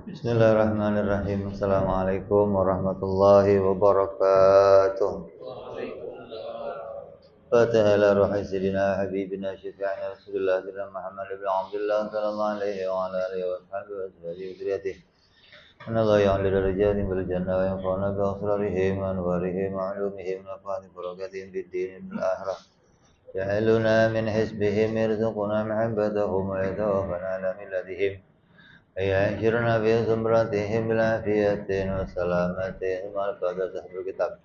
Bismillahirrahmanirrahim. Assalamualaikum warahmatullahi wabarakatuh. Fatiha ila ruhi sayyidina habibina syafi'ina Rasulullah sayyidina Muhammad ibn Abdullah sallallahu alaihi wa ala alihi wa sahbihi wa azwajihi wa dzurriyyatihi. Allah ya'lamu darajatin bil jannah wa yanfa'una bi asrarihim wa anwarihim wa 'ulumihim wa nafa'ani barakatihim fid din wal akhirah. Ja'aluna min hisbihim yarzuquna mahabbatahum wa yatawaffana ala millatihim. Ayyashirna fi zumratihim bil afiyatin wa salamatin wa al-fadha sahbul kitab.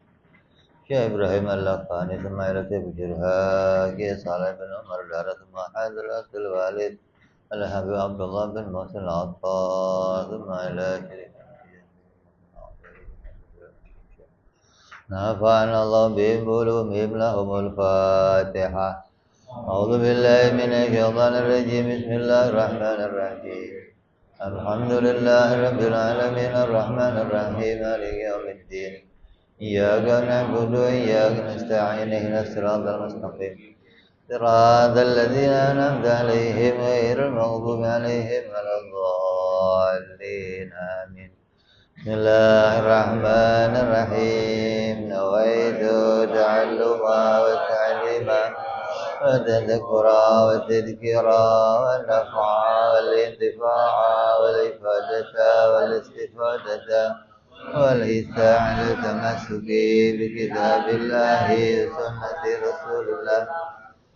Syekh Ibrahim Al-Laqani thumma ila Bujurha Ki Salih bin Umar Dara thumma Hadil Asil Walid Al-Habib Abdullah bin Muhsin Al-Attar thumma ila nafa'ana Allah bihim bulumihim lahumul Fatihah. A'udzu billahi minasyaitonir rajim. Bismillahirrahmanirrahim. Alhamdulillahi rabbil alamin arrahmanir rahim maliki yaumiddin. Iyyaka na'budu wa iyyaka nasta'in ihdinas siratal mustaqim. Siratal ladzina an'amta 'alaihim ghairil maghdubi 'alaihim waladdallin. Amin. Bismillahirrahmanirrahim. Nawaitu ta'alluma wa ta'lima wa tadhakkura wa tadhkira wa naf'a wal intifa'a wal ifadata wal istifadata wal ista'adata tamassuki bi kitabillahi sunnati rasulillah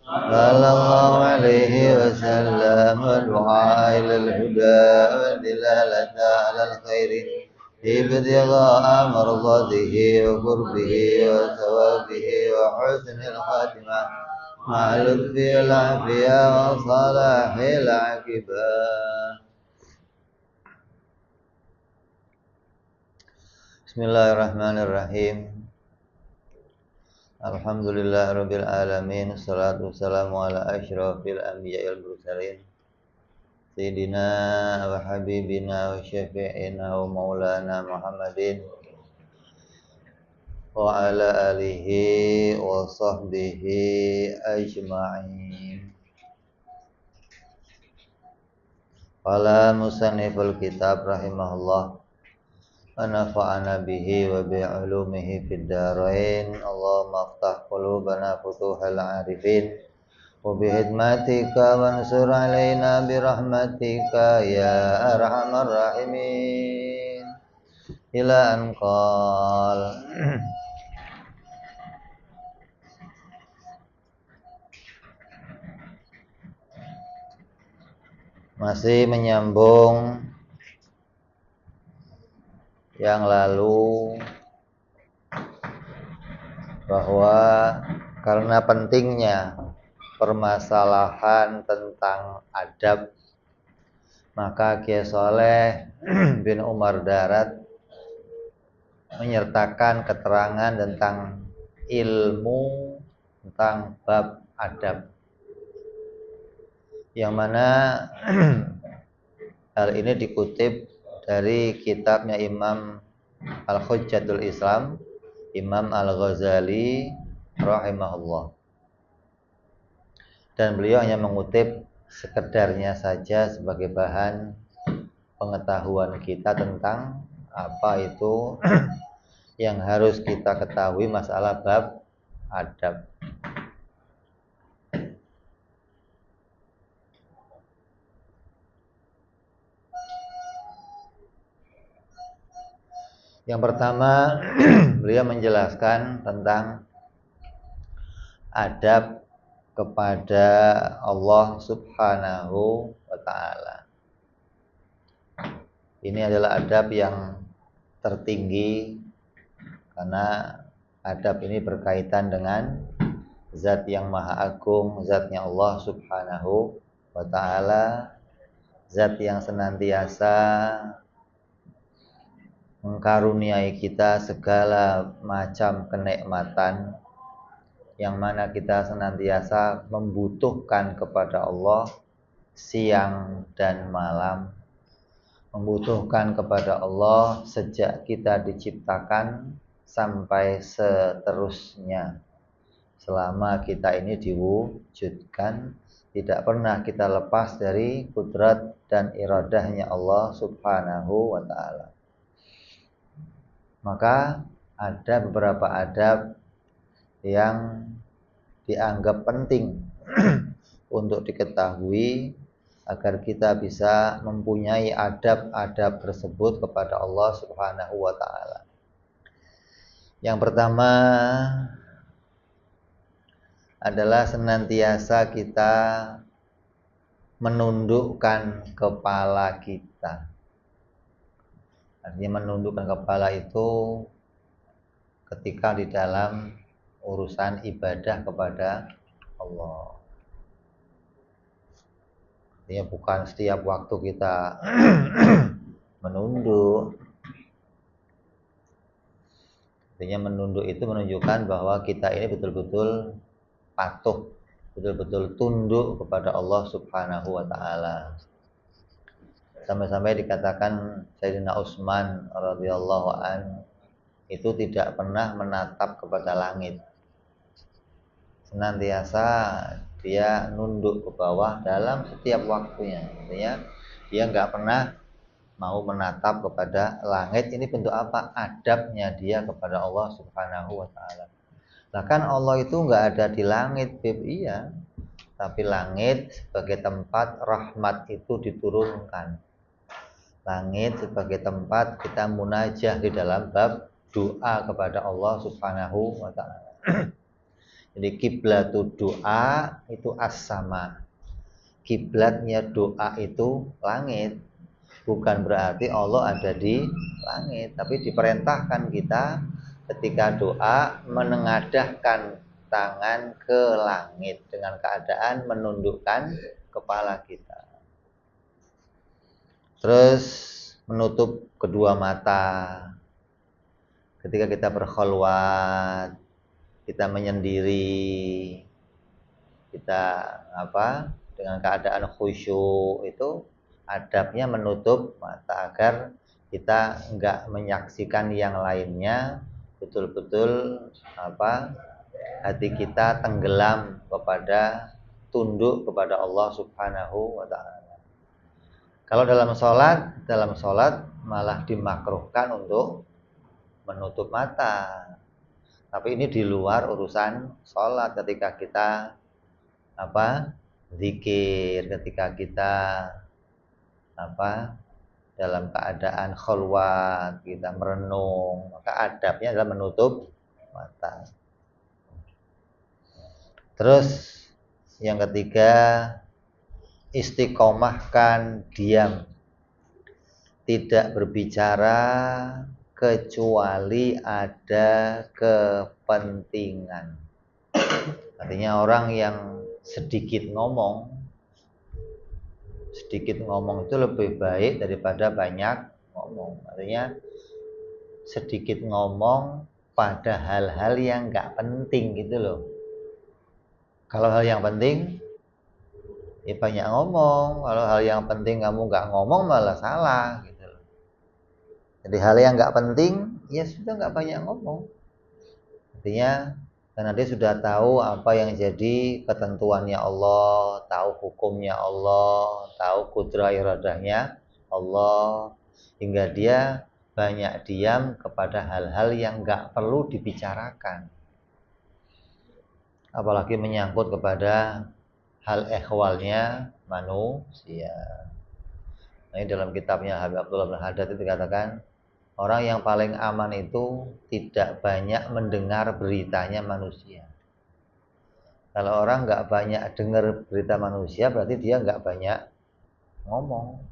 sallallahu alaihi wasallam wa du'a ilal huda wa dilalata alal khairi ibtigha'a mardatihi wa qurbihi wa thawabihi wa husnil khatimah ma'a lutfi wal afiyah wa salahil aqibah. Bismillahirrahmanirrahim. Alhamdulillahirabbil alamin. Wassalatu wassalamu ala asyrafil anbiya'i wal mursalin. Sayyidina wa habibina wa syafi'ina wa maulana Muhammadin wa ala alihi wa sahbihi ajma'in. Qala musanniful kitab rahimahullah wa nafa'ana bihi wa bi'ulumihi fid dharain. Allahumma aftah qulubana futuhal arifin wa bihidmatika wansur alaina birahmatika ya arhamar rahimin. Ila an qal masih menyambung yang lalu, bahwa karena pentingnya permasalahan tentang adab, maka Kiai Saleh bin Umar Darat menyertakan keterangan tentang ilmu tentang bab adab, yang mana hal ini dikutip dari kitabnya Imam Al-Hujjatul Islam, Imam Al-Ghazali rahimahullah. Dan beliau hanya mengutip sekedarnya saja sebagai bahan pengetahuan kita tentang apa itu yang harus kita ketahui masalah bab adab. Yang pertama, beliau menjelaskan tentang adab kepada Allah Subhanahu wa ta'ala. Ini adalah adab yang tertinggi, karena adab ini berkaitan dengan zat yang maha agung, zatnya Allah Subhanahu wa ta'ala, zat yang senantiasa mengkaruniai kita segala macam kenikmatan, yang mana kita senantiasa membutuhkan kepada Allah siang dan malam, membutuhkan kepada Allah sejak kita diciptakan sampai seterusnya, selama kita ini diwujudkan tidak pernah kita lepas dari kudrat dan iradahnya Allah Subhanahu wa ta'ala. Maka ada beberapa adab yang dianggap penting untuk diketahui agar kita bisa mempunyai adab-adab tersebut kepada Allah Subhanahu wa ta'ala. Yang pertama adalah senantiasa kita menundukkan kepala kita. Artinya menundukkan kepala itu ketika di dalam urusan ibadah kepada Allah. Artinya bukan setiap waktu kita menunduk. Artinya menunduk itu menunjukkan bahwa kita ini betul-betul patuh, betul-betul tunduk kepada Allah Subhanahu wa ta'ala. Sampai-sampai dikatakan Sayyidina Utsman radhiyallahu an itu tidak pernah menatap kepada langit. Senantiasa dia nunduk ke bawah dalam setiap waktunya. Artinya dia nggak pernah mau menatap kepada langit. Ini bentuk apa? Adabnya dia kepada Allah Subhanahu wa ta'ala. Bahkan Allah itu nggak ada di langit, Bib, iya. Tapi langit sebagai tempat rahmat itu diturunkan. Langit sebagai tempat kita munajah di dalam bab doa kepada Allah Subhanahu wa ta'ala. Jadi kiblatu doa itu as-sama. Kiblatnya doa itu langit. Bukan berarti Allah ada di langit, tapi diperintahkan kita ketika doa menengadahkan tangan ke langit dengan keadaan menundukkan kepala kita. Terus menutup kedua mata. Ketika kita berkholwat, kita menyendiri, kita dengan keadaan khusyuk, itu adabnya menutup mata agar kita enggak menyaksikan yang lainnya, betul-betul hati kita tenggelam kepada tunduk kepada Allah Subhanahu wa ta'ala. Kalau dalam sholat malah dimakruhkan untuk menutup mata. Tapi ini di luar urusan sholat, ketika kita zikir, ketika kita dalam keadaan khalwat, kita merenung, maka adabnya adalah menutup mata. Terus yang ketiga, istiqomahkan diam, tidak berbicara kecuali ada kepentingan. Artinya orang yang sedikit ngomong itu lebih baik daripada banyak ngomong. Artinya sedikit ngomong pada hal-hal yang nggak penting gitu loh. Kalau hal yang penting ya banyak ngomong. Kalau hal yang penting kamu nggak ngomong malah salah gitu loh. Jadi hal yang nggak penting ya sudah nggak banyak ngomong. Artinya karena dia sudah tahu apa yang jadi ketentuannya Allah, tahu hukumnya Allah, tahu kudrah iradahnya Allah, hingga dia banyak diam kepada hal-hal yang nggak perlu dibicarakan. Apalagi menyangkut kepada hal ehwalnya manusia. Nah, ini dalam kitabnya Habib Abdullah bin Haddad itu dikatakan, orang yang paling aman itu tidak banyak mendengar beritanya manusia. Kalau orang nggak banyak dengar berita manusia, berarti dia nggak banyak ngomong.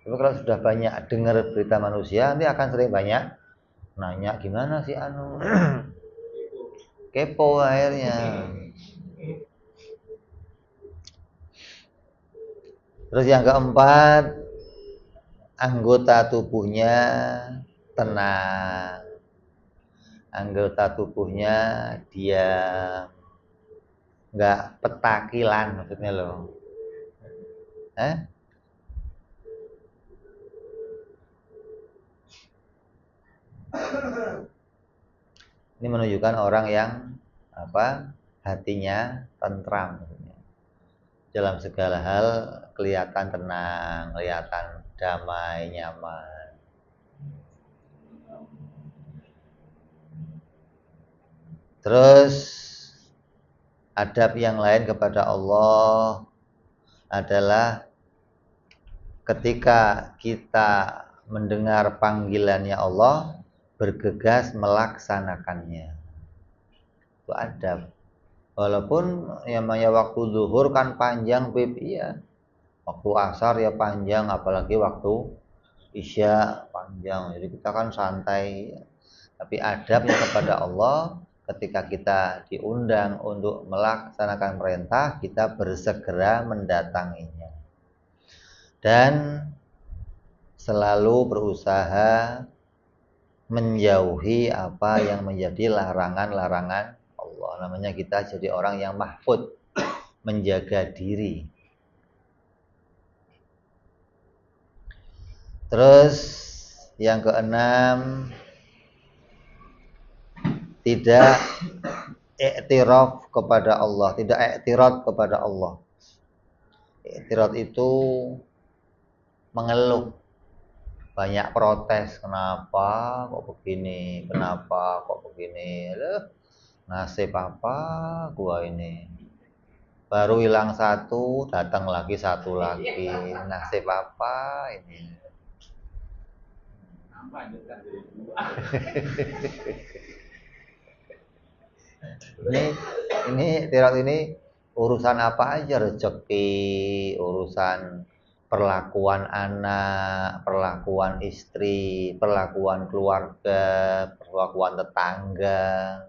Tapi kalau sudah banyak dengar berita manusia, nanti akan sering banyak nanya, gimana sih kepo akhirnya. Terus yang keempat, anggota tubuhnya tenang, anggota tubuhnya diam, nggak petakilan maksudnya loh. Ini menunjukkan orang yang hatinya tentram maksudnya. dalam segala hal kelihatan tenang, kelihatan damai, nyaman. Terus adab yang lain kepada Allah adalah ketika kita mendengar panggilannya Allah, bergegas melaksanakannya. Itu adab. Walaupun namanya waktu zuhur kan panjang, Bib, iya. Waktu asar ya panjang, apalagi waktu isya panjang. Jadi kita kan santai. Tapi adabnya kepada Allah, ketika kita diundang untuk melaksanakan perintah, kita bersegera mendatanginya. Dan selalu berusaha menjauhi apa yang menjadi larangan-larangan Allah. Namanya kita jadi orang yang mahfud, menjaga diri. Terus yang keenam, tidak iktiraf kepada Allah, tidak iktirad kepada Allah. Iktirad itu mengeluh, banyak protes, kenapa kok begini, kenapa kok begini, nasib apa gua ini, baru hilang satu, datang lagi satu lagi, nasib apa ini. Ini tirat ini urusan apa aja, rezeki, urusan perlakuan anak, perlakuan istri, perlakuan keluarga, perlakuan tetangga,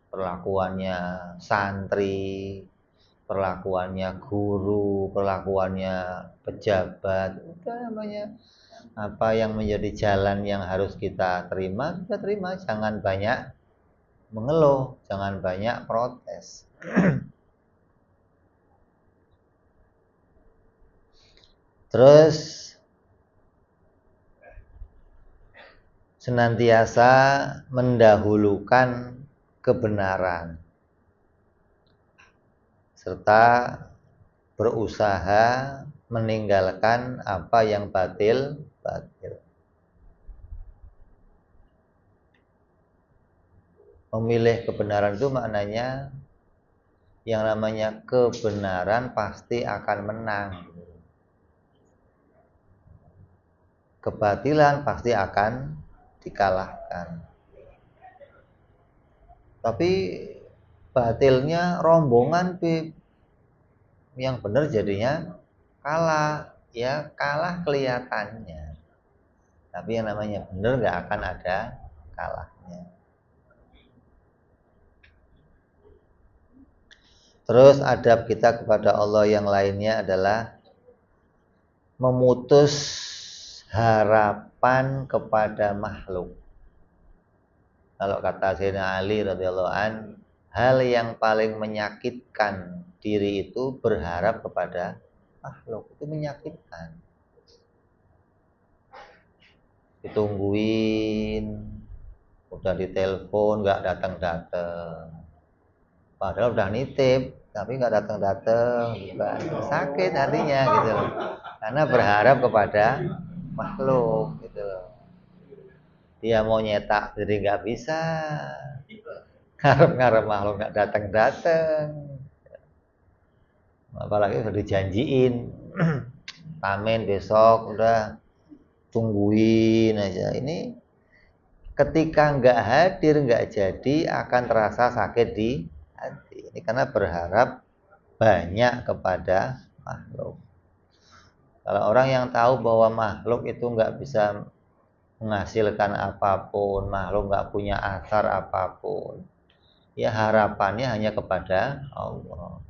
perlakuannya santri, perlakuannya guru, perlakuannya pejabat. Udah namanya apa yang menjadi jalan yang harus kita terima, kita terima. Jangan banyak mengeluh, jangan banyak protes. Terus senantiasa mendahulukan kebenaran serta berusaha meninggalkan apa yang batil. Memilih kebenaran itu maknanya yang namanya kebenaran pasti akan menang. Kebatilan pasti akan dikalahkan. Tapi batilnya rombongan, Bib. Yang benar jadinya kalah. Ya kalah kelihatannya. Tapi yang namanya benar gak akan ada kalahnya. Terus adab kita kepada Allah yang lainnya adalah memutus harapan kepada makhluk. Kalau kata Sayyidina Ali radhiyallahu an, hal yang paling menyakitkan diri itu berharap kepada makhluk. Itu menyakitkan. Ditungguin, udah ditelepon nggak datang-datang. Padahal udah nitip, tapi nggak datang-datang, sakit hatinya gitu loh. Karena berharap kepada makhluk gitu loh. Dia mau nyetak jadi nggak bisa, ngarep-ngarep makhluk nggak datang-datang. Apalagi udah dijanjiin, tamen besok, udah tungguin aja. Ini ketika nggak hadir, nggak jadi, akan terasa sakit di hati. Ini karena berharap banyak kepada makhluk. Kalau orang yang tahu bahwa makhluk itu nggak bisa menghasilkan apapun, makhluk nggak punya asar apapun, ya harapannya hanya kepada Allah.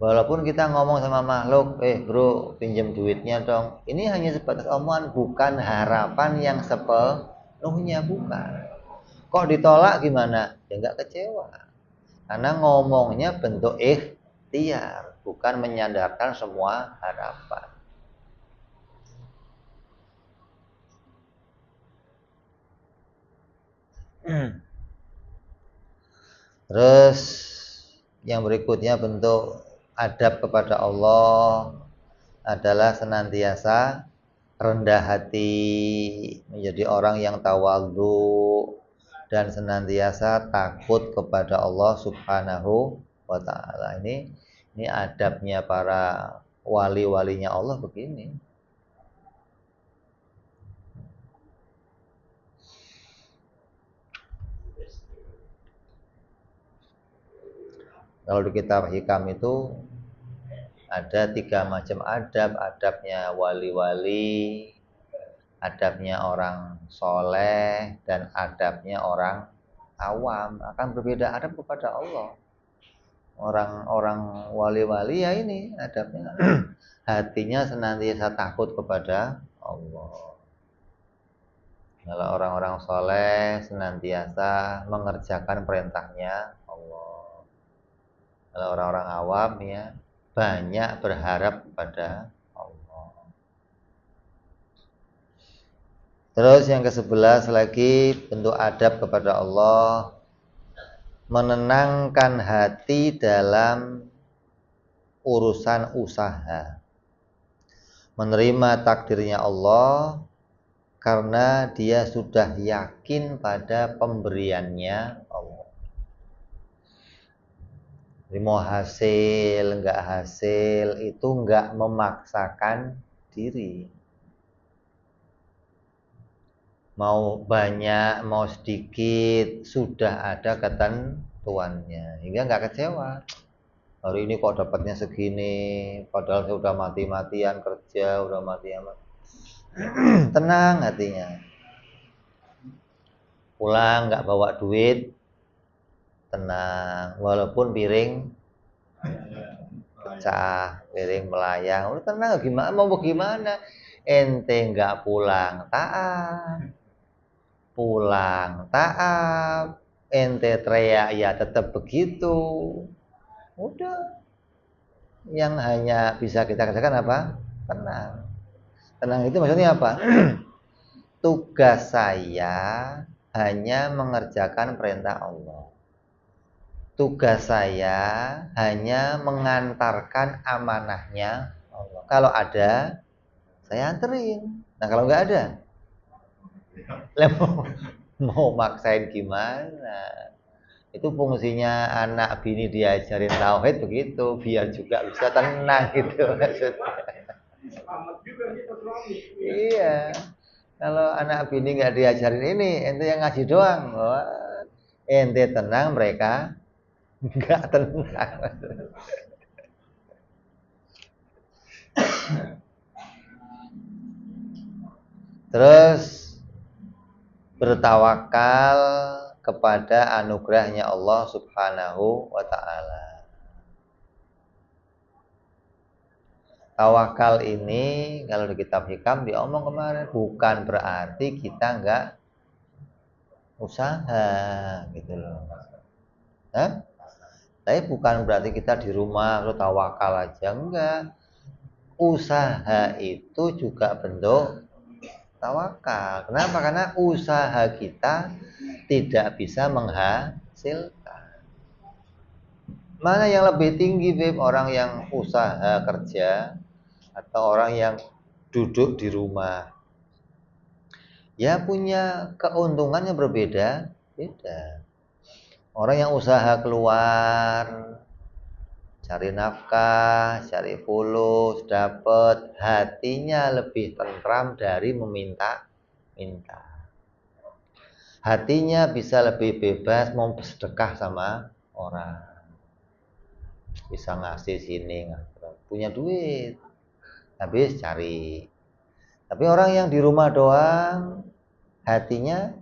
Walaupun kita ngomong sama makhluk, bro pinjam duitnya dong, ini hanya sebatas omongan, bukan harapan yang sepenuhnya, bukan. Kok ditolak gimana? Ya nggak kecewa, karena ngomongnya bentuk ikhtiar, bukan menyandarkan semua harapan. Terus yang berikutnya bentuk adab kepada Allah adalah senantiasa rendah hati, menjadi orang yang tawadhu dan senantiasa takut kepada Allah Subhanahu wa taala. Ini adabnya para wali-walinya Allah begini. Kalau di kitab Hikam itu ada 3 macam adab. Adabnya wali-wali, adabnya orang soleh, dan adabnya orang awam. Akan berbeda adab kepada Allah. Orang-orang wali-wali ya ini adabnya hatinya senantiasa takut kepada Allah. Kalau orang-orang soleh senantiasa mengerjakan perintahnya Allah. Kalau orang-orang awam ya banyak berharap pada Allah. Terus yang ke-11 lagi bentuk adab kepada Allah, menenangkan hati dalam urusan usaha, menerima takdirnya Allah karena dia sudah yakin pada pemberiannya Allah. Jadi mau hasil, enggak hasil, itu enggak memaksakan diri. Mau banyak, mau sedikit, sudah ada ketentuannya. Hingga enggak kecewa. Hari ini kok dapatnya segini, padahal saya udah mati-matian kerja, udah mati-matian. Tenang hatinya. Pulang enggak bawa duit, tenang, walaupun piring pecah, piring melayang, udah tenang, gimana mau gimana, ente nggak pulang taat, ente teriak ya tetap begitu, udah. Yang hanya bisa kita katakan apa? Tenang itu maksudnya apa? Tugas saya hanya mengerjakan perintah Allah. Tugas saya hanya mengantarkan amanahnya Allah. Kalau ada, saya anterin. Nah kalau nggak ada, mau maksain gimana? Itu fungsinya anak bini diajarin tauhid begitu, biar juga bisa tenang gitu maksudnya. Iya. Kalau anak bini nggak diajarin ini, ente yang ngaji doang. Wah, ente tenang, mereka nggak tenang. Terus bertawakal kepada anugerahnya Allah Subhanahu wa ta'ala. Tawakal ini kalau di kitab Hikam diomong kemarin bukan berarti kita nggak usaha gitu loh. Hah? Tapi bukan berarti kita di rumah lu tawakal aja, enggak. Usaha itu juga bentuk tawakal. Kenapa? Karena usaha kita tidak bisa menghasilkan. Mana yang lebih tinggi, Beb? Orang yang usaha kerja atau orang yang duduk di rumah? Ya punya keuntungannya berbeda. Beda. Orang yang usaha keluar, cari nafkah, cari fulus, dapat, hatinya lebih tentram dari meminta. Hatinya bisa lebih bebas mau bersedekah sama orang. Bisa ngasih sini, punya duit, habis cari. Tapi orang yang di rumah doang, hatinya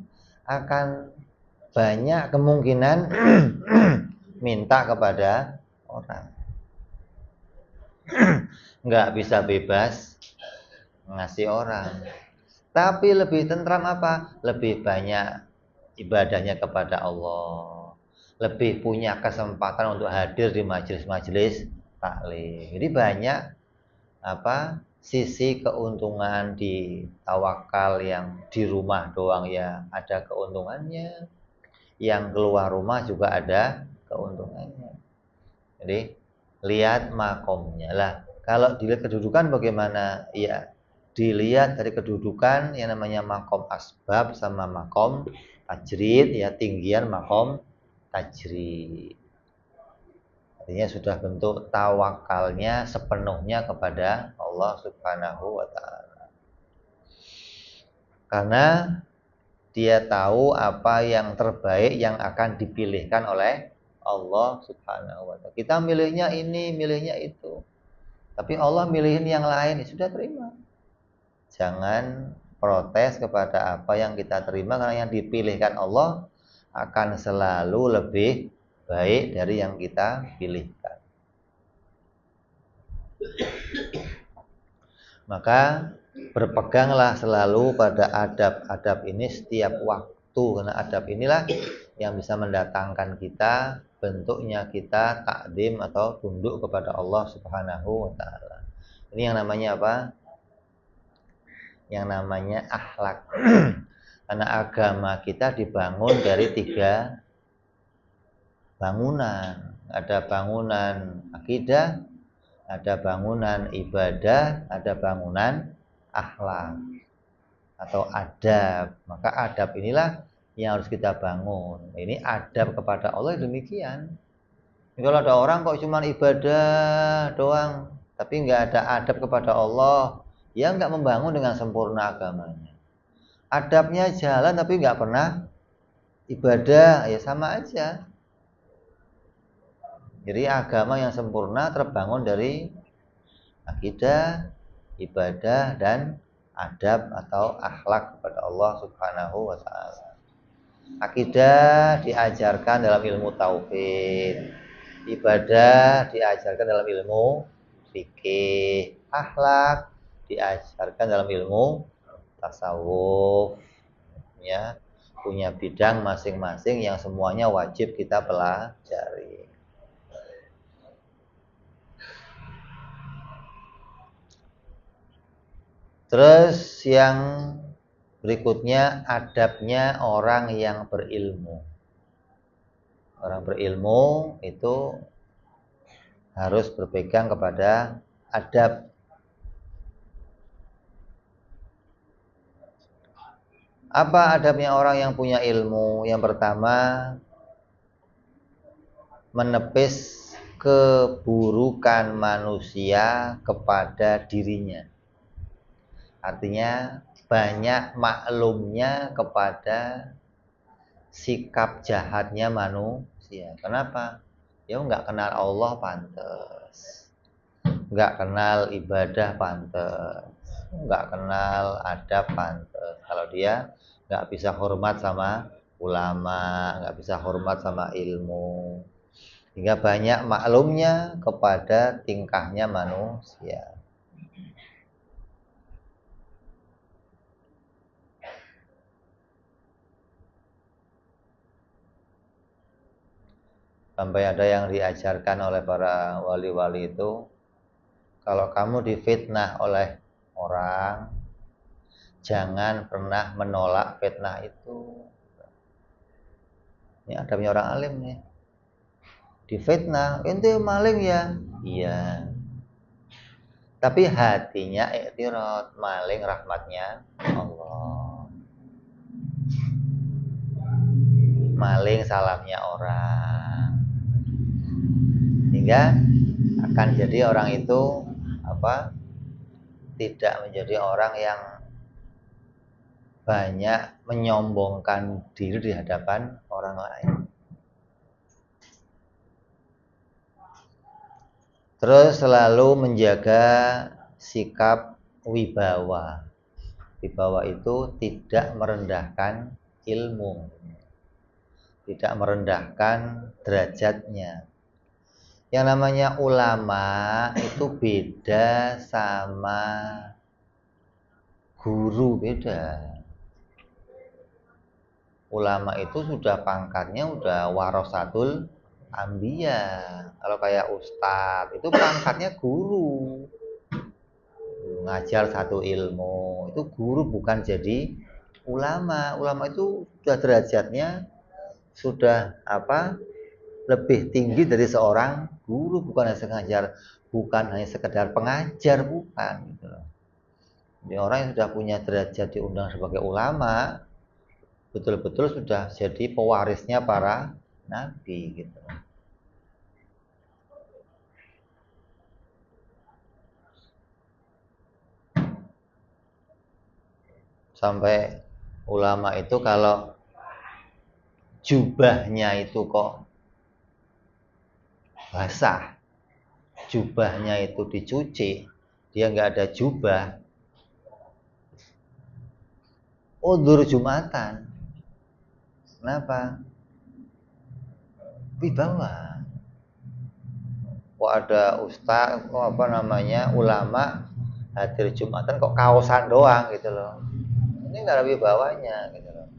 akan banyak kemungkinan minta kepada orang. Nggak bisa bebas ngasih orang. Tapi lebih tentram apa? Lebih banyak ibadahnya kepada Allah. Lebih punya kesempatan untuk hadir di majelis-majelis taklim. Jadi banyak sisi keuntungan di tawakal. Yang di rumah doang ya ada keuntungannya, yang keluar rumah juga ada keuntungannya. Jadi lihat makomnya. Lah, kalau dilihat kedudukan bagaimana? Ya, dilihat dari kedudukan yang namanya makom asbab sama makom tajrid, ya tinggian makom tajrid. Artinya sudah bentuk tawakalnya sepenuhnya kepada Allah Subhanahu wa taala. Karena dia tahu apa yang terbaik yang akan dipilihkan oleh Allah Subhanahu wa taala. Kita milihnya ini, milihnya itu. Tapi Allah milihin yang lain, ya sudah terima. Jangan protes kepada apa yang kita terima, karena yang dipilihkan Allah akan selalu lebih baik dari yang kita pilihkan. Maka berpeganglah selalu pada adab-adab ini setiap waktu, karena adab inilah yang bisa mendatangkan kita, bentuknya kita takdim atau tunduk kepada Allah Subhanahu wa taala. Ini yang namanya apa? Yang namanya akhlak. Karena agama kita dibangun dari 3 bangunan. Ada bangunan akidah, ada bangunan ibadah, ada bangunan akhlak atau adab. Maka adab inilah yang harus kita bangun. Ini adab kepada Allah demikian. Kalau ada orang kok cuma ibadah doang, tapi nggak ada adab kepada Allah, ya nggak membangun dengan sempurna agamanya. Adabnya jalan tapi nggak pernah ibadah, ya sama aja. Jadi agama yang sempurna terbangun dari akidah, ibadah, dan adab atau akhlak kepada Allah Subhanahu wa taala. Akidah diajarkan dalam ilmu tauhid, ibadah diajarkan dalam ilmu fikih, akhlak diajarkan dalam ilmu tasawuf, ya, punya bidang masing-masing yang semuanya wajib kita pelajari. Terus yang berikutnya adabnya orang yang berilmu. Orang berilmu itu harus berpegang kepada adab. Apa adabnya orang yang punya ilmu? Yang pertama, menepis keburukan manusia kepada dirinya. Artinya banyak maklumnya kepada sikap jahatnya manusia. Kenapa? Ya nggak kenal Allah pantas, nggak kenal ibadah pantas, nggak kenal adab pantas. Kalau dia nggak bisa hormat sama ulama, nggak bisa hormat sama ilmu, hingga banyak maklumnya kepada tingkahnya manusia. Sampai ada yang diajarkan oleh para wali-wali itu, kalau kamu difitnah oleh orang, jangan pernah menolak fitnah itu. Ini adabnya orang alim nih. Difitnah, ente maling ya? Iya. Tapi hatinya iktirad, maling rahmatnya Allah. Maling salamnya orang. Hingga akan jadi orang itu tidak menjadi orang yang banyak menyombongkan diri di hadapan orang lain. Terus selalu menjaga sikap wibawa. Wibawa itu tidak merendahkan ilmu, tidak merendahkan derajatnya. Yang namanya ulama itu beda sama guru, beda. Ulama itu sudah pangkatnya udah warasatul anbiya. Kalau kayak ustadz itu pangkatnya guru, ngajar satu ilmu. Itu guru, bukan jadi ulama. Ulama itu sudah derajatnya sudah lebih tinggi dari seorang guru, bukan hanya sekedar pengajar, bukan gitu loh. Jadi orang yang sudah punya derajat diundang sebagai ulama, betul-betul sudah jadi pewarisnya para nabi gitu. Sampai ulama itu kalau jubahnya itu kok basah, jubahnya itu dicuci, dia nggak ada jubah, udzur Jumatan. Kenapa? Wibawa. Kok ada ustaz, kok ulama hadir Jumatan kok kaosan doang gitu loh. Ini nggak ada wibawanya gitu loh.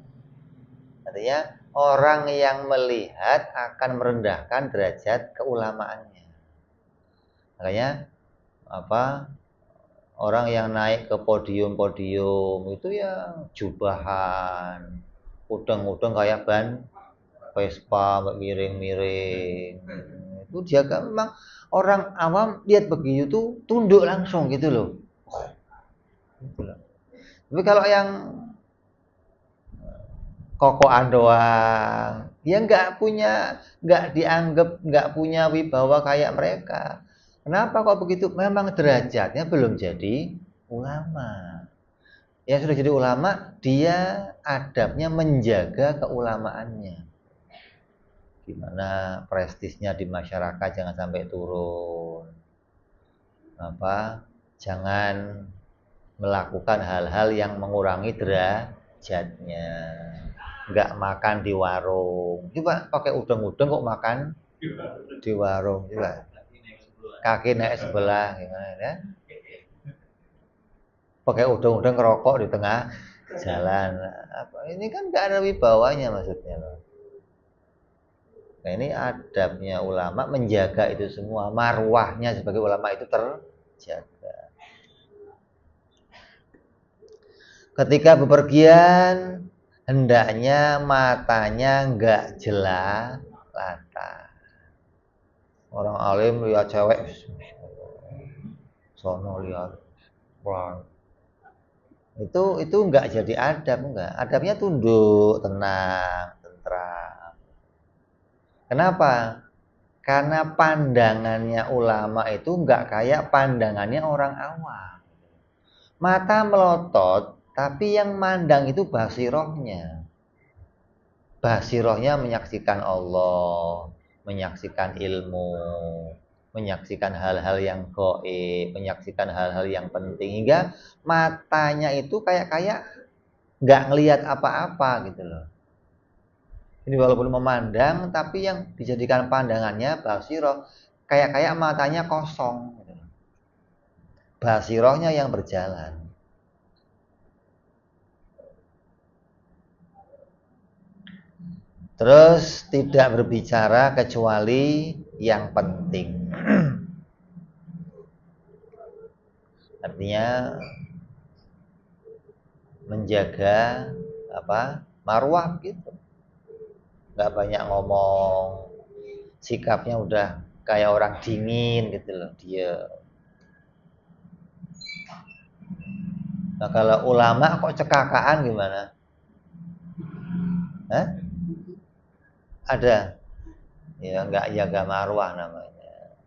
Artinya orang yang melihat akan merendahkan derajat keulamaannya. Makanya orang yang naik ke podium itu ya jubahan, udeng-udeng kayak ban Vespa miring-miring. Itu dia kan memang orang awam lihat begitu tuh tunduk langsung gitu loh. Gitu loh. Tapi kalau yang kokoan doang, dia nggak dianggap, nggak punya wibawa kayak mereka. Kenapa kok begitu? Memang derajatnya belum jadi ulama. Yang sudah jadi ulama, dia adabnya menjaga keulamaannya. Gimana prestisnya di masyarakat jangan sampai turun. Jangan melakukan hal-hal yang mengurangi derajatnya. Nggak makan di warung. Coba pakai udeng-udeng kok makan di warung. Coba kaki naik sebelah gimana ya? Pakai udeng-udeng ngerokok di tengah jalan. Ini kan nggak ada wibawanya maksudnya loh. Nah ini adabnya ulama menjaga itu semua. Marwahnya sebagai ulama itu terjaga. Ketika bepergian, hendaknya matanya nggak jelalatan. Orang alim lihat cewek, sono lihat, wah. Itu nggak jadi adab, nggak. Adabnya tunduk, tenang, tentram. Kenapa? Karena pandangannya ulama itu nggak kayak pandangannya orang awam. Mata melotot, tapi yang mandang itu basirohnya. Basirohnya menyaksikan Allah, menyaksikan ilmu, menyaksikan hal-hal yang gaib, menyaksikan hal-hal yang penting. Hingga matanya itu kayak nggak ngelihat apa-apa gitu loh. Ini walaupun memandang, tapi yang dijadikan pandangannya basiroh, kayak matanya kosong. Gitu. Basirohnya yang berjalan. Terus tidak berbicara kecuali yang penting. Artinya menjaga marwah gitu. Nggak banyak ngomong. Sikapnya udah kayak orang dingin gitu loh, dia. Nah, kalau ulama kok cekakaan gimana? Hah? Ada. Ya nggak jaga marwah namanya.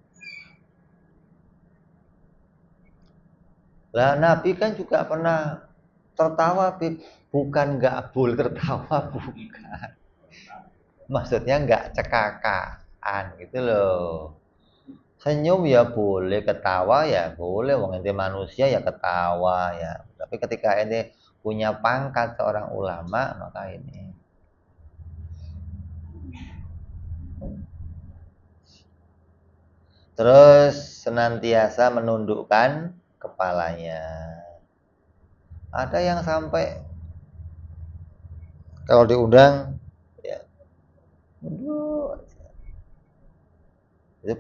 Lah Nabi kan juga pernah tertawa, bukan nggak boleh tertawa, bukan. Maksudnya nggak cekakaan gitu loh. Senyum ya boleh, ketawa ya boleh, wong ente manusia ya ketawa ya. Tapi ketika ini punya pangkat seorang ulama, maka ini terus senantiasa menundukkan kepalanya. Ada yang sampai kalau diundang ya itu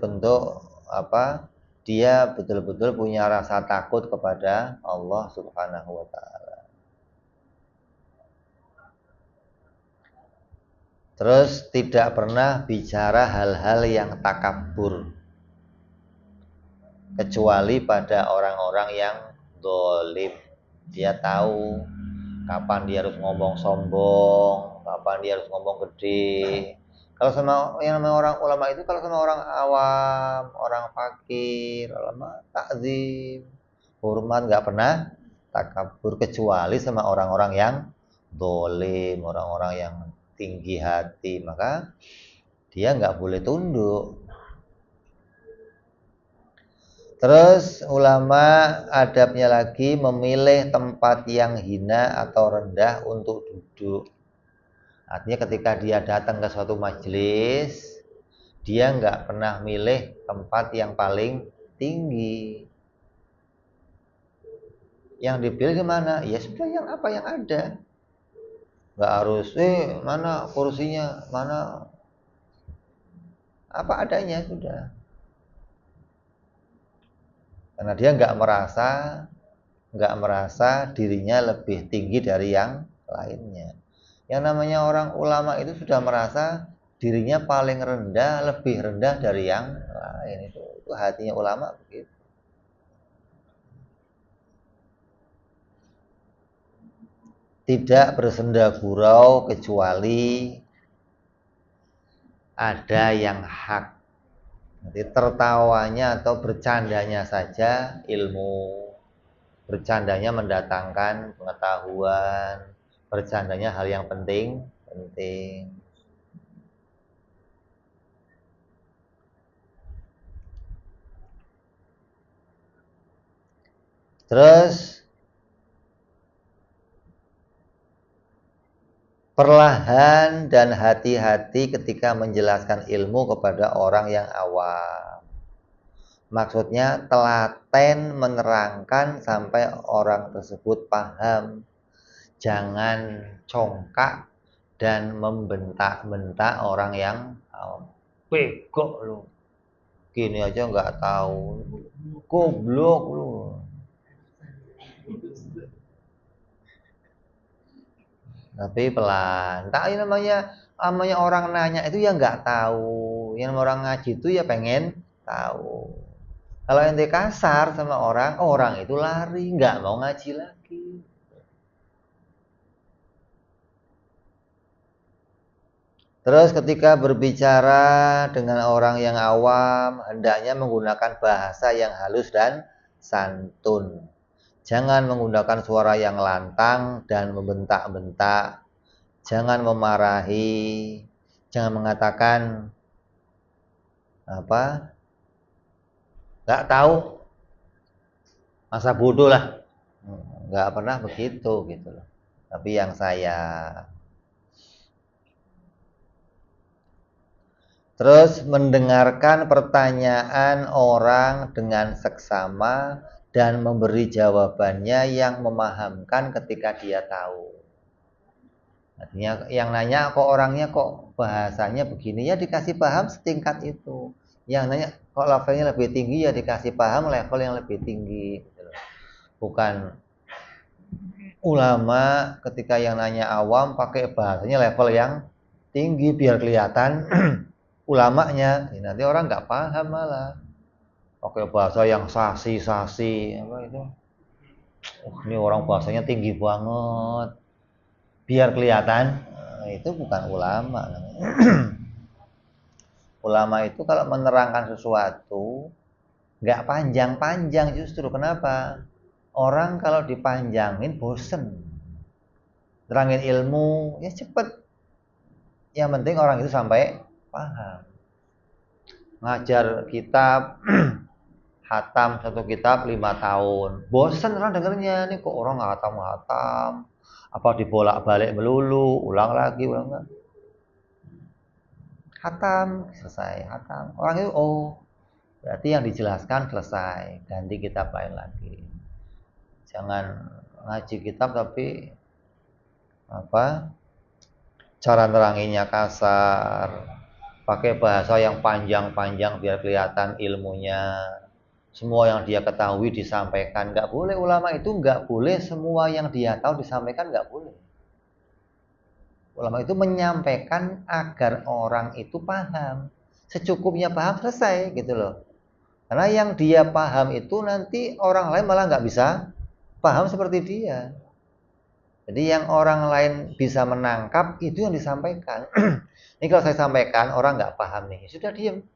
bentuk dia betul-betul punya rasa takut kepada Allah Subhanahu wa taala. Terus tidak pernah bicara hal-hal yang takabur. kecuali pada orang-orang yang dolim. Dia tahu kapan dia harus ngomong sombong, kapan dia harus ngomong gede. Kalau sama yang namanya orang ulama itu, kalau sama orang awam, orang fakir, ulama takzim, hormat, nggak pernah takabur, kecuali sama orang-orang yang dolim, orang-orang yang tinggi hati, maka dia nggak boleh tunduk. Terus ulama adabnya lagi memilih tempat yang hina atau rendah untuk duduk. Artinya ketika dia datang ke suatu majelis, dia nggak pernah milih tempat yang paling tinggi. Yang dipilih di mana? Ya sudah yang apa yang ada. Nggak harus, mana kursinya, mana apa adanya sudah. Karena dia nggak merasa dirinya lebih tinggi dari yang lainnya. Yang namanya orang ulama itu sudah merasa dirinya paling rendah, lebih rendah dari yang lain. Itu hatinya ulama begitu. Tidak bersenda gurau kecuali ada yang hak. Nanti tertawanya atau bercandanya saja ilmu. Bercandanya mendatangkan pengetahuan, bercandanya hal yang penting. Terus perlahan dan hati-hati ketika menjelaskan ilmu kepada orang yang awam. Maksudnya telaten menerangkan sampai orang tersebut paham. Jangan congkak dan membentak-bentak orang yang awam. Bego lu, gini aja nggak tahu, goblok lu. Tapi pelan. Tak namanya orang nanya itu ya nggak tahu. Yang orang ngaji itu ya pengen tahu. Kalau ente kasar sama orang itu lari, nggak mau ngaji lagi. Terus ketika berbicara dengan orang yang awam, hendaknya menggunakan bahasa yang halus dan santun. Jangan menggunakan suara yang lantang dan membentak-bentak. Jangan memarahi. Jangan mengatakan apa? Nggak tahu, masa bodoh lah. Nggak pernah begitu gitu loh. Tapi yang saya terus mendengarkan pertanyaan orang dengan seksama dan memberi jawabannya yang memahamkan ketika dia tahu. Artinya yang nanya kok orangnya kok bahasanya begini, ya dikasih paham setingkat itu. Yang nanya kok levelnya lebih tinggi, ya dikasih paham level yang lebih tinggi. Bukan ulama ketika yang nanya awam pakai bahasanya level yang tinggi biar kelihatan ulamanya. Nanti orang nggak paham malah pakai bahasa yang sasi apa itu. Ini orang bahasanya tinggi banget biar kelihatan. Itu bukan ulama. Ulama itu kalau menerangkan sesuatu nggak panjang-panjang justru. Kenapa? Orang kalau dipanjangin bosen. Terangin ilmu ya cepet. Yang penting orang itu sampai paham. Ngajar kitab hatam satu kitab 5 tahun. Bosen orang dengernya, nih kok orang hatam. Apa dibolak-balik melulu, ulang lagi. Hatam, selesai, hatam. Orang itu, berarti yang dijelaskan selesai, ganti kitab lain lagi. Jangan ngaji kitab tapi cara neranginnya kasar, pakai bahasa yang panjang-panjang biar kelihatan ilmunya. Semua yang dia ketahui disampaikan. Nggak boleh, ulama itu nggak boleh semua yang dia tahu disampaikan, nggak boleh. Ulama itu menyampaikan agar orang itu paham. Secukupnya paham, selesai gitu loh. Karena yang dia paham itu nanti orang lain malah nggak bisa paham seperti dia. Jadi yang orang lain bisa menangkap itu yang disampaikan. Ini kalau saya sampaikan orang nggak paham nih, sudah diam.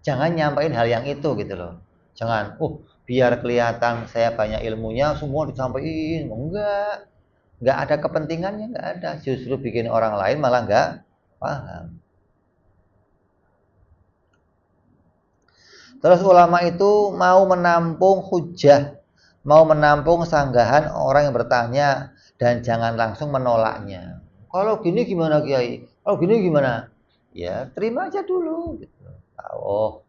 Jangan nyampaikan hal yang itu gitu loh. Jangan, biar kelihatan saya banyak ilmunya semua disampaikan. Nggak ada kepentingannya, nggak ada. Justru bikin orang lain malah nggak paham. Terus ulama itu mau menampung hujah, mau menampung sanggahan orang yang bertanya dan jangan langsung menolaknya. Kalau gini gimana Kiai? Kalau gini gimana? Ya terima aja dulu. Gitu. Oh,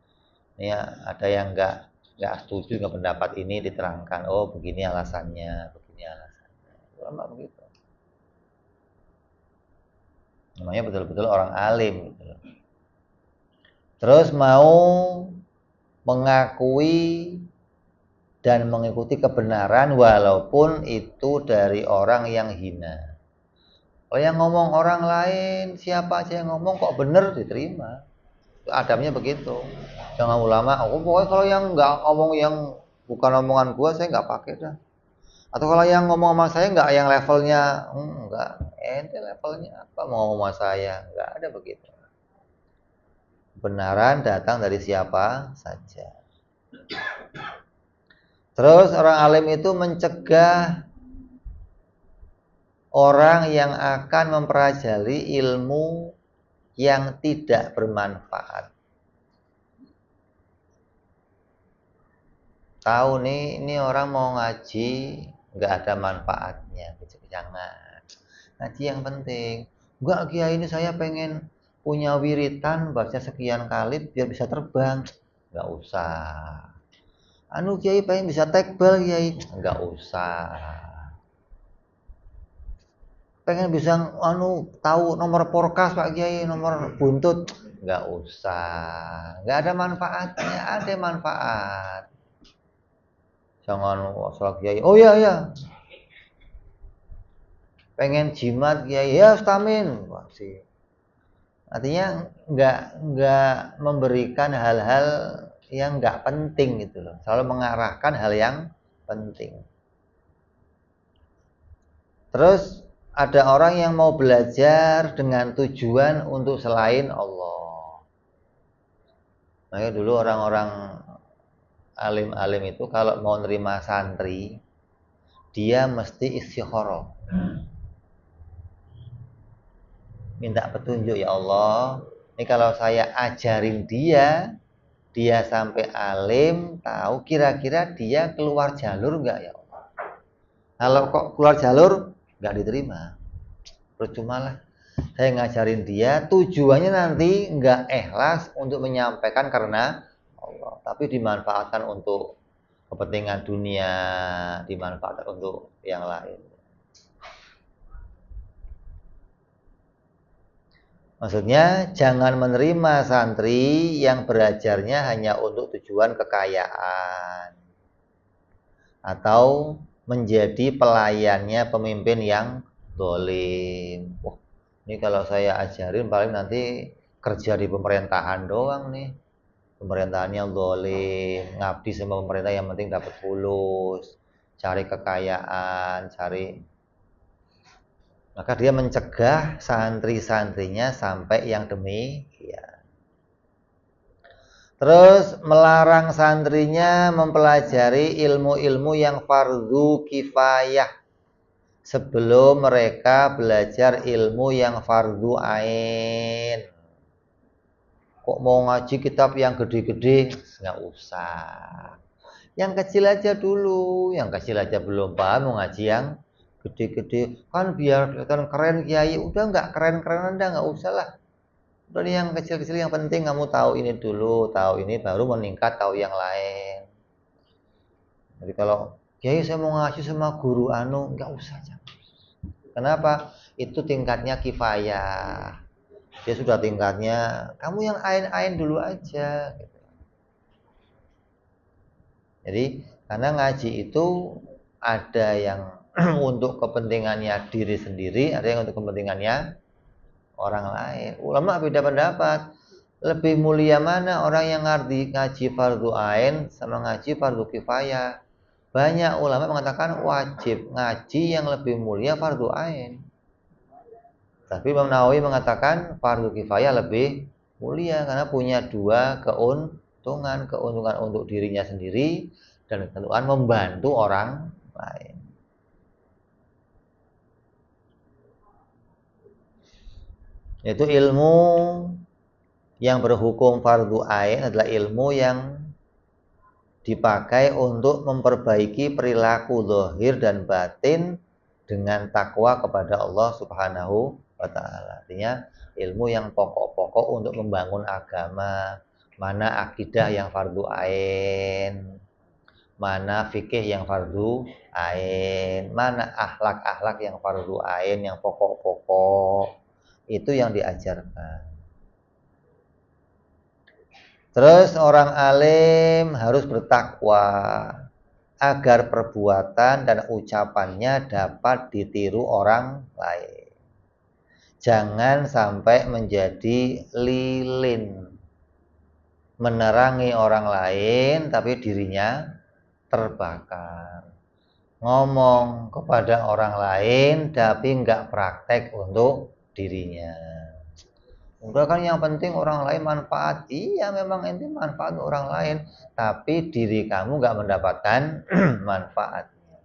ini ada yang nggak setuju dengan pendapat ini diterangkan. Oh begini alasannya, begini alasannya. Ulama begitu. Namanya betul-betul orang alim. Gitu. Terus mau mengakui dan mengikuti kebenaran walaupun itu dari orang yang hina. Kalau yang ngomong orang lain, siapa aja yang ngomong kok bener diterima. Adabnya begitu. Jangan ulama, pokoknya kalau yang nggak ngomong yang bukan omongan gua saya nggak pakai dah. Atau kalau yang ngomong sama saya nggak yang levelnya, nggak, ente levelnya apa mau ngomong sama saya, nggak ada begitu. Kebenaran datang dari siapa saja. Terus orang alim itu mencegah orang yang akan mempelajari ilmu yang tidak bermanfaat. Tahu nih, ini orang mau ngaji nggak ada manfaatnya, jangan. Ngaji yang penting. Enggak Kiai, ini saya pengen punya wiritan baca sekian kali biar bisa terbang. Nggak usah. Anu Kiai pengen bisa tekbal Kiai, nggak usah. Pengen bisa tahu nomor porkas Pak Kiai, nomor buntut, nggak usah. Nggak ada manfaatnya, ada manfaat. Jangan asal Kiai. Oh iya ya. Pengen jimat Kiai, ya stamin. Wah sih. Artinya nggak memberikan hal-hal yang nggak penting gitu loh. Selalu mengarahkan hal yang penting. Terus ada orang yang mau belajar dengan tujuan untuk selain Allah. Makanya dulu orang-orang alim-alim itu kalau mau nerima santri, dia mesti istikharah. Minta petunjuk, ya Allah. Ini kalau saya ajarin dia sampai alim, tahu kira-kira dia keluar jalur enggak ya Allah. Kalau kok keluar jalur, enggak diterima. Percuma lah. Saya ngajarin dia, tujuannya nanti enggak ikhlas untuk menyampaikan karena Allah, tapi dimanfaatkan untuk kepentingan dunia, dimanfaatkan untuk yang lain. Maksudnya jangan menerima santri yang belajarnya hanya untuk tujuan kekayaan atau menjadi pelayannya pemimpin yang dolim. Wah, ini kalau saya ajarin paling nanti kerja di pemerintahan doang nih. Pemerintahannya dolim, ngabdi sama pemerintah yang penting dapat fulus, cari kekayaan, maka dia mencegah santri-santrinya sampai yang demikian. Terus melarang santrinya mempelajari ilmu-ilmu yang fardu kifayah sebelum mereka belajar ilmu yang fardu ain. Kok mau ngaji kitab yang gede-gede? Nggak usah. Yang kecil aja dulu, yang kecil aja belum paham mau ngaji yang gede-gede kan biar kelihatan keren Kiai. Udah nggak keren-keren Anda, nggak usah lah. Udah yang kecil-kecil yang penting kamu tahu ini dulu, tahu ini baru meningkat tahu yang lain. Jadi kalau Kiai saya mau ngaji sama guru nggak usah. Kenapa? Itu tingkatnya kifayah. Dia sudah tingkatnya, kamu yang ain-ain dulu aja. Jadi karena ngaji itu ada yang untuk kepentingannya diri sendiri, ada yang untuk kepentingannya orang lain. Ulama beda pendapat. Lebih mulia mana orang yang ngaji fardu ain sama ngaji fardu kifayah? Banyak ulama mengatakan wajib ngaji yang lebih mulia fardu ain. Tapi Imam Nawawi mengatakan fardu kifayah lebih mulia karena punya dua keuntungan untuk dirinya sendiri dan keuntungan membantu orang lain. Yaitu ilmu yang berhukum fardu ain adalah ilmu yang dipakai untuk memperbaiki perilaku zahir dan batin dengan takwa kepada Allah Subhanahu wa ta'ala. Artinya ilmu yang pokok-pokok untuk membangun agama. Mana akidah yang fardu ain, mana fikih yang fardu ain, mana akhlak-akhlak yang fardu ain, yang pokok-pokok. Itu yang diajarkan. Terus orang alim harus bertakwa agar perbuatan dan ucapannya dapat ditiru orang lain. Jangan sampai menjadi lilin, menerangi orang lain tapi dirinya terbakar. Ngomong kepada orang lain tapi nggak praktek untuk dirinya. Udah kan yang penting orang lain manfaat. Iya memang ente manfaat orang lain, tapi diri kamu nggak mendapatkan manfaatnya.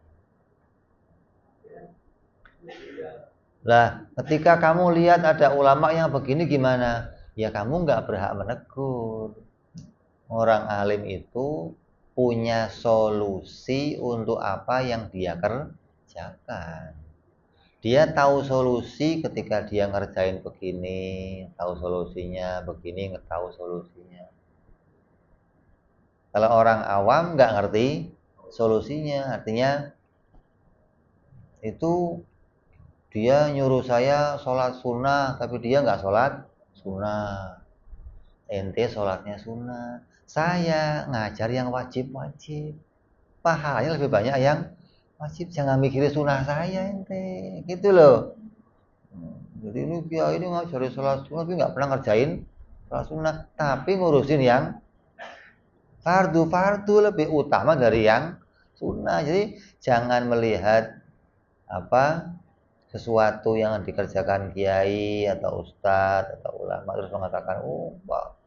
Lah, ketika kamu lihat ada ulama yang begini gimana? Ya kamu nggak berhak menegur. Orang alim itu punya solusi untuk apa yang dia kerjakan. Dia tahu solusi ketika dia ngerjain begini, tahu solusinya, begini tahu solusinya. Kalau orang awam nggak ngerti solusinya, artinya itu dia nyuruh saya sholat sunnah, tapi dia nggak sholat sunnah. Ente sholatnya sunnah, saya ngajar yang wajib-wajib. Pahalanya lebih banyak yang wajib, jangan mikirin sunnah saya ente, gitu loh. Jadi ini kiai ini ngajarin sholat sunnah tapi nggak pernah ngerjain sholat sunnah, tapi ngurusin yang fardu lebih utama dari yang sunnah. Jadi jangan melihat sesuatu yang dikerjakan kiai atau ustadz atau ulama terus mengatakan, oh Pak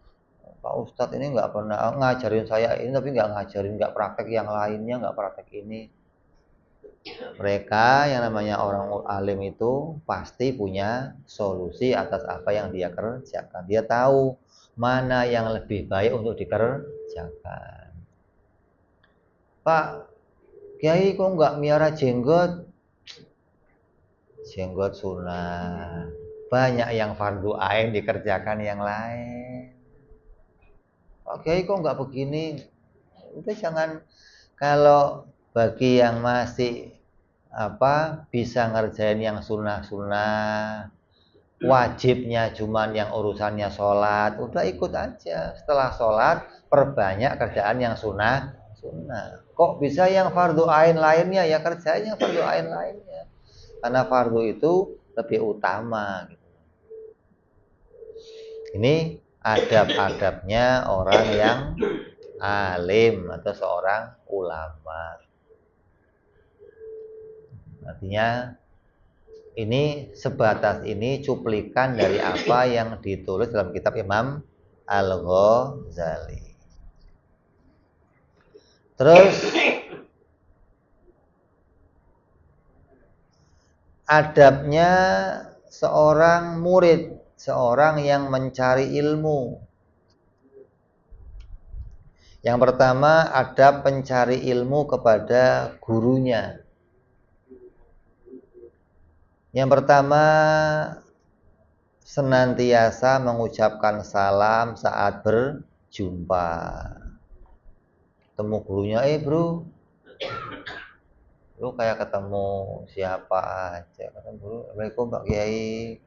Ustadz ini nggak pernah ngajarin saya ini tapi nggak ngajarin, nggak praktek yang lainnya, nggak praktek ini. Mereka yang namanya orang alim itu pasti punya solusi atas apa yang dia kerjakan. Dia tahu mana yang lebih baik untuk dikerjakan. Pak Kiai kok nggak miara jenggot? Jenggot sunnah. Banyak yang fardu ain dikerjakan yang lain. Pak Kiai kok nggak begini? Udah jangan. Kalau bagi yang masih bisa ngerjain yang sunnah-sunnah, wajibnya cuman yang urusannya sholat, udah ikut aja. Setelah sholat perbanyak kerjaan yang sunnah. Kok bisa yang fardu ain lainnya ya kerjain yang fardu ain lainnya, karena fardu itu lebih utama gitu. Ini adab-adabnya orang yang alim atau seorang ulama. Artinya ini sebatas ini cuplikan dari apa yang ditulis dalam kitab Imam Al-Ghazali. Terus adabnya seorang murid, seorang yang mencari ilmu. Yang pertama, adab pencari ilmu kepada gurunya. Yang pertama, senantiasa mengucapkan salam saat berjumpa. Ketemu gurunya, bro, lu kayak ketemu siapa aja. Ketemu guru, Assalamualaikum Pak Kiai.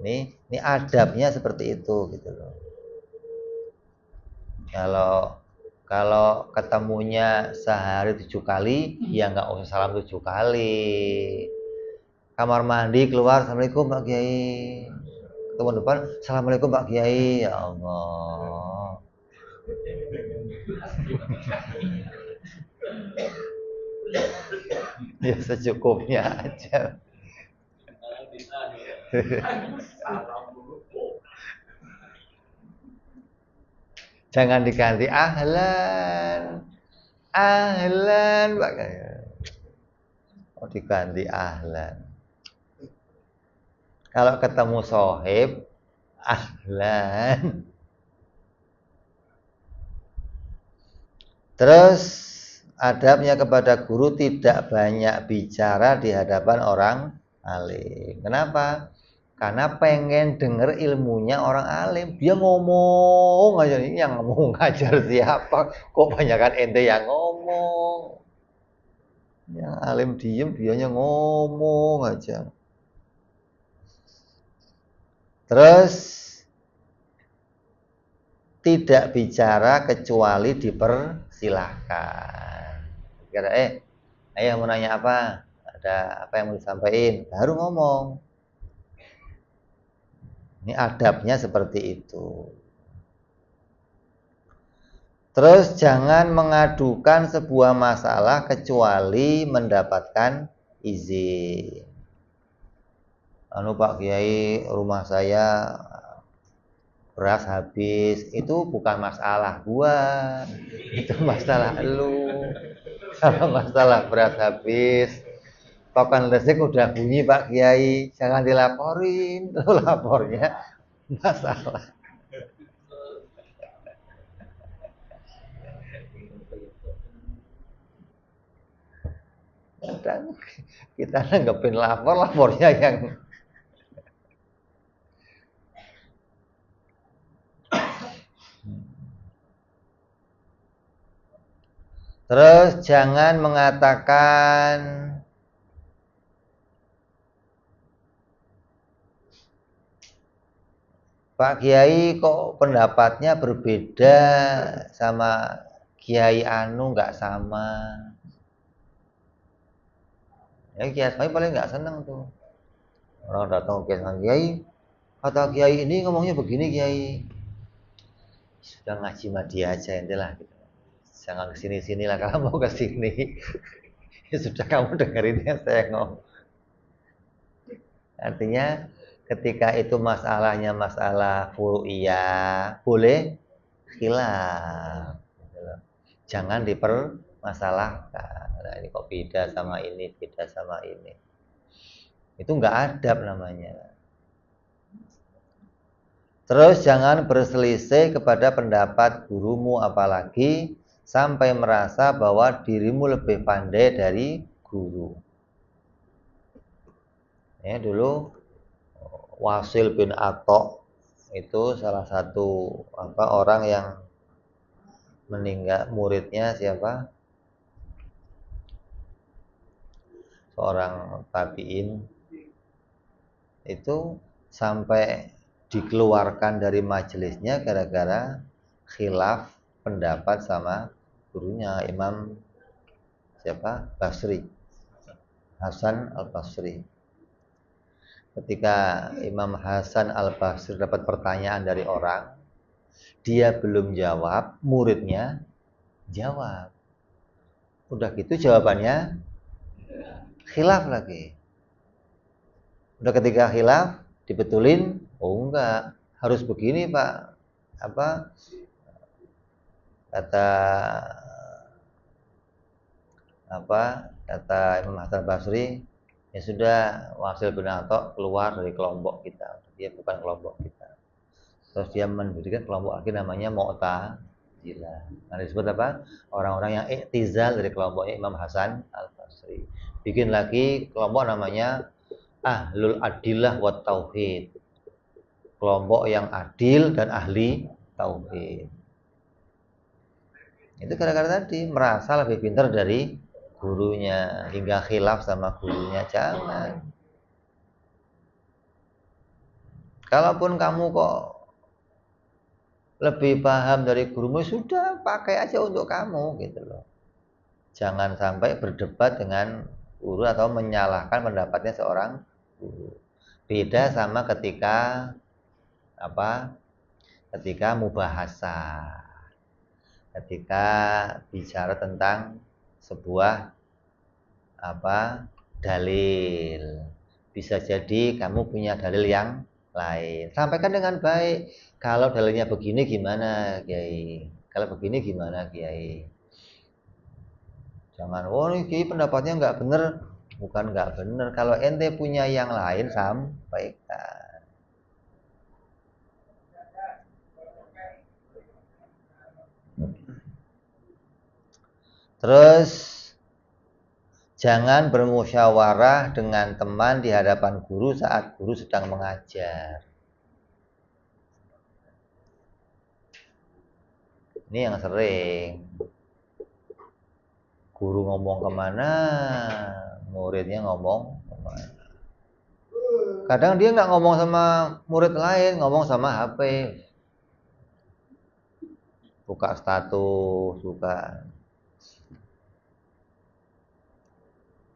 Ini adabnya seperti itu gitu loh. Kalau ketemunya sehari 7 kali, ya nggak usah salam 7 kali. Kamar mandi keluar, Assalamualaikum Pak Kiai. ketemu depan, assalamualaikum Pak Kiai, ya Allah. Ya secukupnya aja. Jangan diganti ahlan, ahlan, Pak. Oh, diganti ahlan. Kalau ketemu sohib, ahlan. Terus adabnya kepada guru tidak banyak bicara di hadapan orang alim. Kenapa? Karena pengen denger ilmunya orang alim. Dia ngomong aja, ini yang ngomong ngajar siapa? Kok banyakan ente yang ngomong? Yang alim diem, dianya ngomong aja. Terus tidak bicara kecuali dipersilahkan. Kira ayo mau nanya apa? Ada apa yang mau disampaikan? Baru ngomong. Ini adabnya seperti itu. Terus jangan mengadukan sebuah masalah kecuali mendapatkan izin. Anu Pak Kiai, rumah saya beras habis. Itu bukan masalah gua. Itu masalah lu. Kalau masalah beras habis, token listrik udah bunyi Pak Kiai, jangan dilaporin. Tuh lapornya masalah. Kadang kita nanggepin lapornya yang terus jangan mengatakan Pak Kiai kok pendapatnya berbeda sama Kiai Anu, nggak sama. Ya Kiai Asmai paling nggak seneng tuh. Orang datang ke Kiai, kata Kiai ini ngomongnya begini Kiai. Sudah ngaji sama dia aja entilah gitu. Jangan kesini-sini lah kalau mau kesini. Ya sudah kamu dengerin yang saya ngomong. Artinya ketika itu masalahnya masalah furu'iyah, boleh khilaf. Jangan dipermasalahkan. Nah, ini kok beda sama ini, beda sama ini. Itu nggak adab namanya. Terus jangan berselisih kepada pendapat gurumu, apalagi sampai merasa bahwa dirimu lebih pandai dari guru. Ya, dulu Wasil bin Atok itu salah satu orang yang meninggal, muridnya siapa? Seorang tabi'in itu sampai dikeluarkan dari majelisnya gara-gara khilaf pendapat sama gurunya Imam siapa? Basri, Hasan Al-Basri. Ketika Imam Hasan Al-Basri dapat pertanyaan dari orang, dia belum jawab, muridnya jawab. Udah gitu jawabannya khilaf lagi. Udah ketika khilaf dibetulin, oh enggak, harus begini Pak. Apa kata Imam Hasan Basri, ya sudah, Wasil bin Atok keluar dari kelompok kita, dia bukan kelompok kita. Terus dia mendirikan kelompok lagi namanya Mu'tazilah. Nah, disebut apa? Orang-orang yang i'tizal dari kelompoknya Imam Hasan Al-Basri. Bikin lagi kelompok namanya Ahlul Adillah wa Tauhid. Kelompok yang adil dan ahli tauhid. Itu gara-gara tadi merasa lebih pintar dari gurunya hingga khilaf sama gurunya. Jangan. Kalaupun kamu kok lebih paham dari gurumu, sudah pakai aja untuk kamu gitu loh. Jangan sampai berdebat dengan guru atau menyalahkan pendapatnya seorang guru. Beda sama ketika apa? Ketika mubahasa, ketika bicara tentang sebuah apa? Dalil. Bisa jadi kamu punya dalil yang lain. Sampaikan dengan baik. Kalau dalilnya begini gimana, Kiai? Kalau begini gimana, Kiai? Jangan, oh ini Kiai pendapatnya nggak bener. Bukan nggak bener. Kalau ente punya yang lain, sampaikan. Terus jangan bermusyawarah dengan teman di hadapan guru saat guru sedang mengajar. Ini yang sering. Guru ngomong kemana, muridnya ngomong kemana. Kadang dia nggak ngomong sama murid lain, ngomong sama HP. Buka status, buka.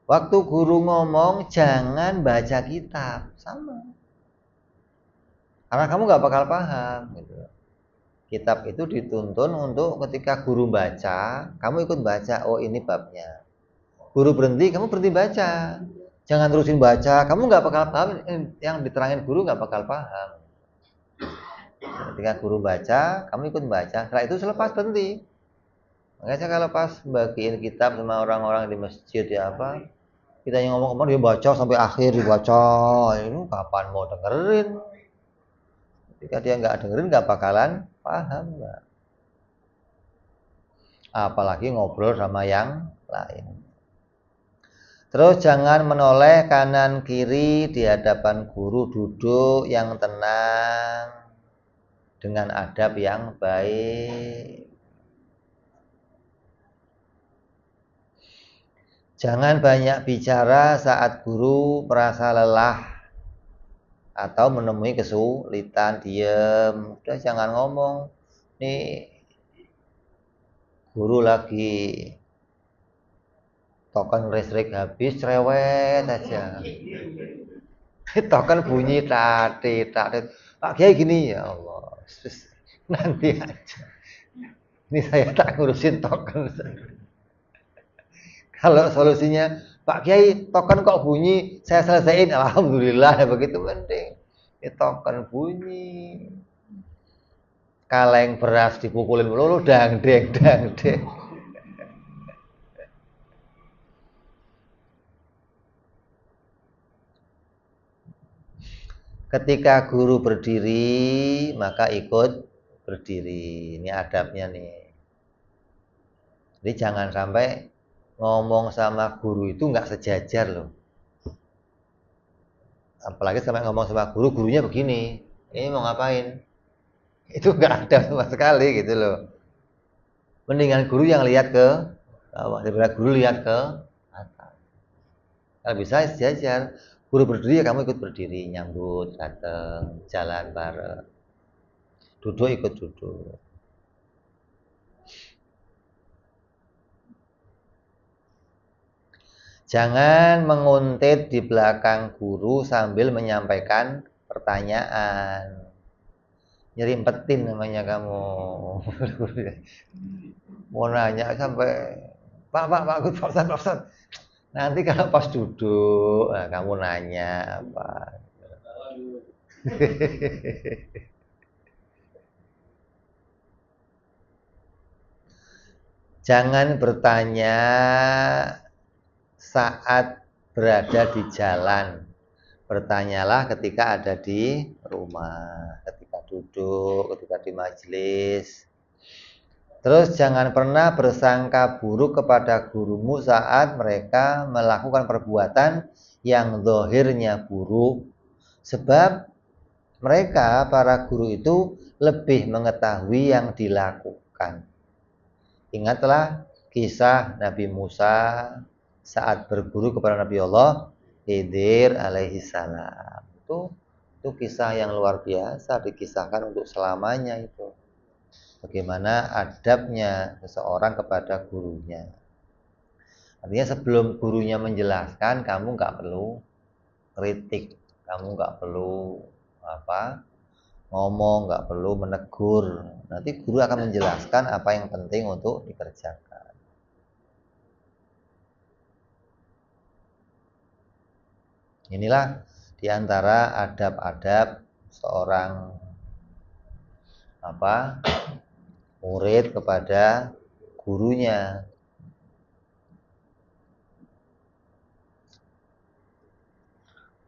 Waktu guru ngomong, jangan baca kitab. Sama. Karena kamu nggak bakal paham. Gitu. Kitab itu dituntun untuk ketika guru baca, kamu ikut baca. Oh ini babnya. Guru berhenti, kamu berhenti baca. Jangan terusin baca, kamu nggak bakal paham. Yang diterangin guru nggak bakal paham. Ketika guru baca, kamu ikut baca. Setelah itu selepas berhenti. Makanya kalau pas bagiin kitab sama orang-orang di masjid ya apa, kita yang ngomong-ngomong dia baca sampai akhir dibaca. Ini kapan mau dengerin? Ketika dia nggak dengerin nggak bakalan paham nggak. Apalagi ngobrol sama yang lain. Terus jangan menoleh kanan kiri di hadapan guru, duduk yang tenang dengan adab yang baik. Jangan banyak bicara saat guru merasa lelah atau menemui kesulitan, diem. Udah jangan ngomong. Nih guru lagi token listrik habis, cerewet aja. Token bunyi tadi. Pak Kiai gini ya Allah. Nanti aja. Ini saya tak ngurusin token. Kalau solusinya Pak Kiai token kok bunyi, saya selesaiin, alhamdulillah begitu penting. Ini token bunyi. Kaleng beras dipukulin melulu, dang deng. Ketika guru berdiri, maka ikut berdiri. Ini adabnya nih. Jadi jangan sampai ngomong sama guru itu nggak sejajar loh. Apalagi sampai ngomong sama guru, gurunya begini. Ini mau ngapain? Itu nggak ada sama sekali gitu loh. Mendingan guru yang lihat ke bawah daripada guru lihat ke atas. Kalau bisa sejajar. Guru berdiri ya kamu ikut berdiri, nyambut, datang, jalan bareng. Duduk ikut duduk. Jangan menguntit di belakang guru sambil menyampaikan pertanyaan. Nyerimpetin namanya kamu. Mau nanya sampai Pak Ustaz. Nanti kalau pas duduk, nah, kamu nanya apa? Jangan bertanya saat berada di jalan. Bertanyalah ketika ada di rumah, ketika duduk, ketika di majelis. Terus jangan pernah bersangka buruk kepada gurumu saat mereka melakukan perbuatan yang zahirnya buruk. Sebab mereka, para guru itu, lebih mengetahui yang dilakukan. Ingatlah kisah Nabi Musa saat berguru kepada Nabi Allah Khidir alaihi salam. Itu kisah yang luar biasa, dikisahkan untuk selamanya itu. Bagaimana adabnya seseorang kepada gurunya. Artinya sebelum gurunya menjelaskan, kamu nggak perlu kritik, kamu nggak perlu apa ngomong, nggak perlu menegur. Nanti guru akan menjelaskan apa yang penting untuk dikerjakan. Inilah diantara adab-adab seorang murid kepada gurunya.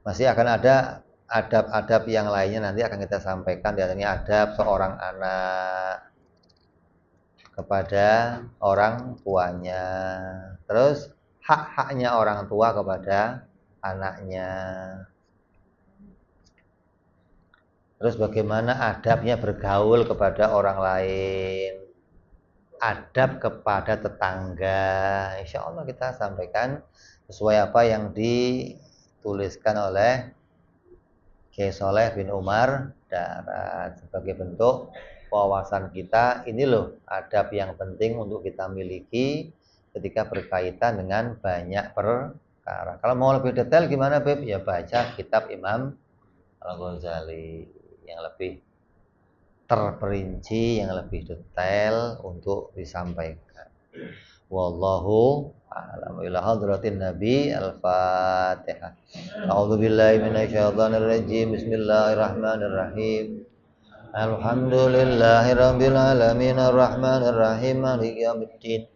Masih akan ada adab-adab yang lainnya nanti akan kita sampaikan. Di antaranya adab seorang anak kepada orang tuanya. Terus hak-haknya orang tua kepada anaknya. Terus bagaimana adabnya bergaul kepada orang lain. Adab kepada tetangga. Insya Allah kita sampaikan sesuai apa yang dituliskan oleh Kiai Soleh bin Umar Darat sebagai bentuk wawasan kita. Ini loh adab yang penting untuk kita miliki ketika berkaitan dengan banyak perkara. Kalau mau lebih detail gimana Beb? Ya baca kitab Imam Al-Ghazali yang lebih terperinci, yang lebih detail untuk disampaikan. Wallahu a'lam. Ila hadratin Nabi Al-Fatihah. A'udzu billahi minasyaitonir rajim. Bismillahirrahmanirrahim. Alhamdulillahi rabbil alamin arrahmanir rahim maliki yaumiddin.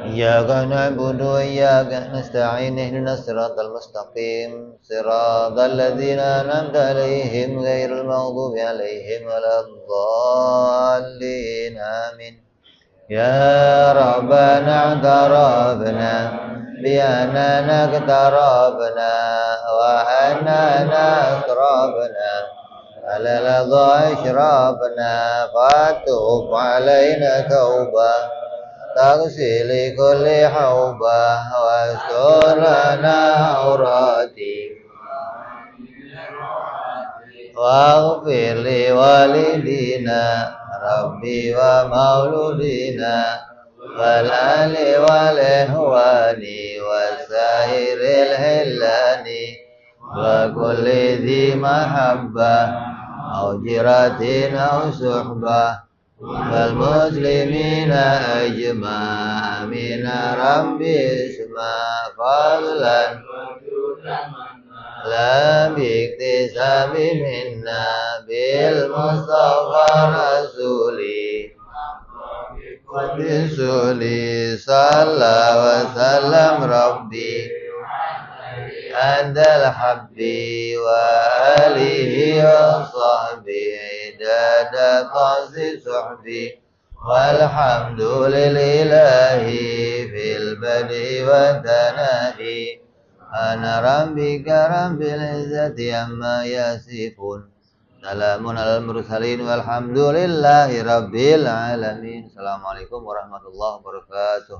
Iyyaka na'budu wa iyyaka nasta'in ihdinas siratal mustaqim siratal ladzina an'amta 'alaihim ghairil maghdubi 'alaihim waladdallin amin. Ya Rabbana i'tarafna bi annana iqtarabna wa annana asrafna ala ladha ashrafna fatub 'alaina tauba تغسل كل حوبة واستر لنا عوراتي واغفر لوالدينا ربي ومولودينا والآل والإخوان وسائر الهلان وكل ذي محبة أو جرة أو صحبة والمسلمين أجمع من ربي اسمع فضلا لا باكتساب منا بالمصطفى رسولي صلى وسلم ربي عند الحب وآله وصحبه عدد قصد صحبي والحمد لله في البدء والثناء أنا ربك رب العزة عما يصفون سلام على المرسلين والحمد لله رب العالمين. Assalamualaikum warahmatullahi wabarakatuh.